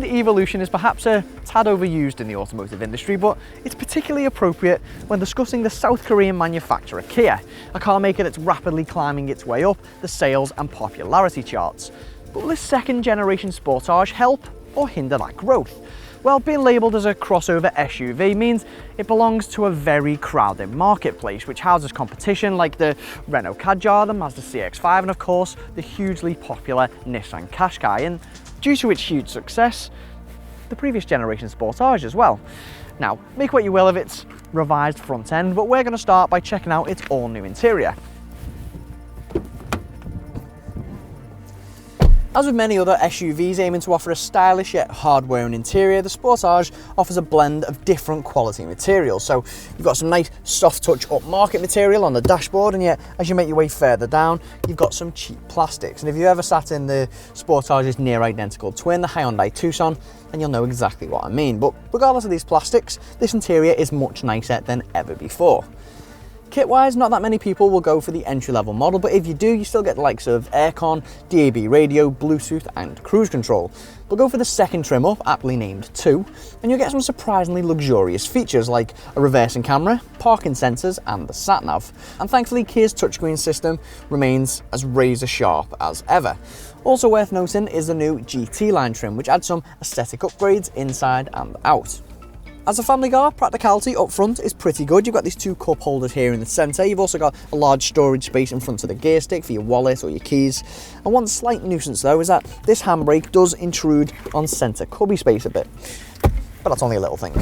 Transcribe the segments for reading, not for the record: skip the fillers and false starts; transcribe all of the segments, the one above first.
word evolution is perhaps a tad overused in the automotive industry, but it's particularly appropriate when discussing the South Korean manufacturer Kia, a car maker that's rapidly climbing its way up the sales and popularity charts. But will this second generation Sportage help or hinder that growth? Well, being labelled as a crossover SUV means it belongs to a very crowded marketplace, which houses competition like the Renault Kadjar, the Mazda CX-5, and of course, the hugely popular Nissan Qashqai, and due to its huge success, the previous generation Sportage as well. Now, make what you will of its revised front end, but we're going to start by checking out its all-new interior. As with many other SUVs aiming to offer a stylish yet hard-wearing interior, the Sportage offers a blend of different quality materials. So you've got some nice soft touch upmarket material on the dashboard, and yet as you make your way further down, you've got some cheap plastics. And if you ever sat in the Sportage's near identical twin, the Hyundai Tucson, then you'll know exactly what I mean. But regardless of these plastics, this interior is much nicer than ever before. Kit-wise, not that many people will go for the entry-level model, but if you do, you still get the likes of aircon, DAB radio, Bluetooth and cruise control. We'll go for the second trim up, aptly named 2, and you'll get some surprisingly luxurious features like a reversing camera, parking sensors and the sat-nav. And thankfully, Kia's touchscreen system remains as razor sharp as ever. Also worth noting is the new GT line trim, which adds some aesthetic upgrades inside and out. As a family car, practicality up front is pretty good. You've got these two cup holders here in the centre. You've also got a large storage space in front of the gear stick for your wallet or your keys. And one slight nuisance though is that this handbrake does intrude on centre cubby space a bit. But that's only a little thing.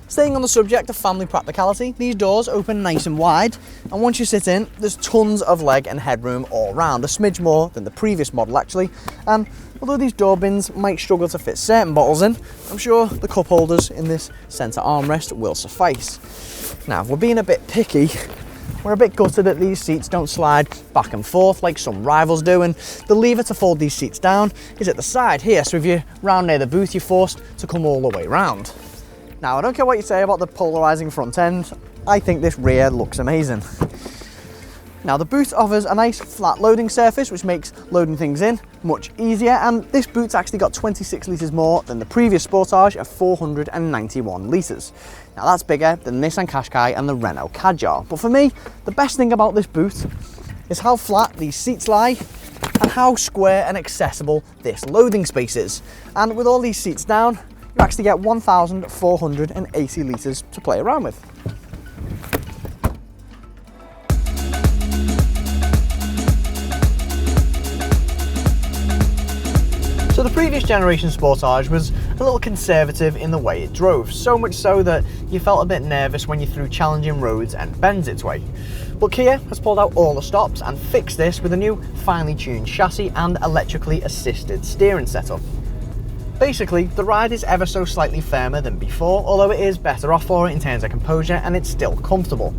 Staying on the subject of family practicality, these doors open nice and wide, and once you sit in, there's tons of leg and headroom all round, a smidge more than the previous model actually. And although these door bins might struggle to fit certain bottles in, I'm sure the cup holders in this centre armrest will suffice. Now, if we're being a bit picky, we're a bit gutted that these seats don't slide back and forth like some rivals do, and the lever to fold these seats down is at the side here, so if you're round near the booth, you're forced to come all the way round. Now, I don't care what you say about the polarising front end, I think this rear looks amazing. Now, the boot offers a nice flat loading surface, which makes loading things in much easier, and this boot's actually got 26 litres more than the previous Sportage of 491 litres. Now, that's bigger than the Nissan Qashqai and the Renault Kadjar, but for me, the best thing about this boot is how flat these seats lie and how square and accessible this loading space is. And with all these seats down, you actually get 1,480 litres to play around with. So the previous generation Sportage was a little conservative in the way it drove, so much so that you felt a bit nervous when you threw challenging roads and bends its way. But Kia has pulled out all the stops and fixed this with a new finely tuned chassis and electrically assisted steering setup. Basically, the ride is ever so slightly firmer than before, although it is better off for it in terms of composure and it's still comfortable.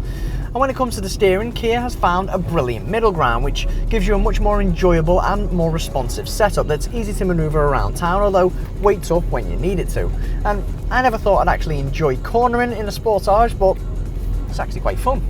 And when it comes to the steering, Kia has found a brilliant middle ground, which gives you a much more enjoyable and more responsive setup that's easy to manoeuvre around town, although waits up when you need it to. And I never thought I'd actually enjoy cornering in a Sportage, but it's actually quite fun.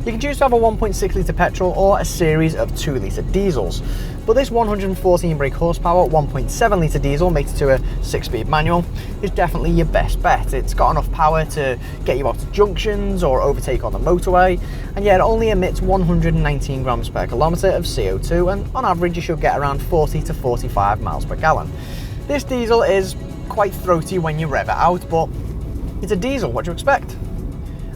You can choose to have a 1.6 litre petrol or a series of 2 litre diesels. But this 114 brake horsepower 1.7 litre diesel mated to a 6-speed manual is definitely your best bet. It's got enough power to get you out to junctions or overtake on the motorway, and yet it only emits 119 grams per kilometre of CO2, and on average you should get around 40 to 45 miles per gallon. This diesel is quite throaty when you rev it out, but it's a diesel, what do you expect?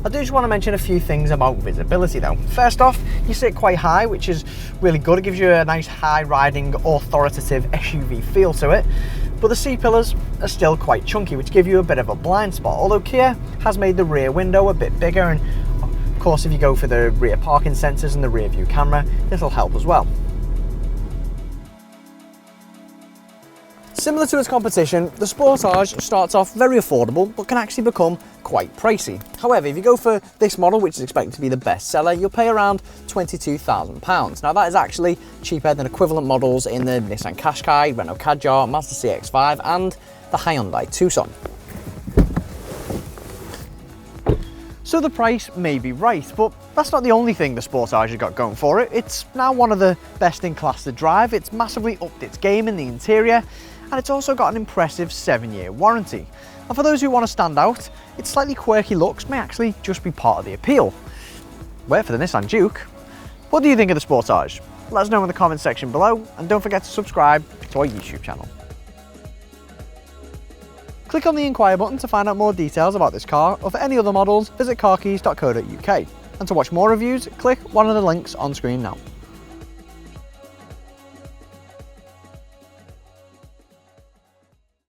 I do just want to mention a few things about visibility though. First off, you sit quite high, which is really good. It gives you a nice high riding, authoritative SUV feel to it. But the C-pillars are still quite chunky, which give you a bit of a blind spot. Although Kia has made the rear window a bit bigger, and of course if you go for the rear parking sensors and the rear view camera, this will help as well. Similar to its competition, the Sportage starts off very affordable, but can actually become quite pricey. However, if you go for this model, which is expected to be the best seller, you'll pay around £22,000. Now that is actually cheaper than equivalent models in the Nissan Qashqai, Renault Kadjar, Mazda CX-5 and the Hyundai Tucson. So the price may be right, but that's not the only thing the Sportage has got going for it. It's now one of the best in class to drive, it's massively upped its game in the interior, and it's also got an impressive 7-year warranty. And for those who want to stand out, its slightly quirky looks may actually just be part of the appeal. Wait for the Nissan Juke. What do you think of the Sportage? Let us know in the comments section below, and don't forget to subscribe to our YouTube channel. Click on the inquire button to find out more details about this car, or for any other models, visit carkeys.co.uk. And to watch more reviews, click one of the links on screen now.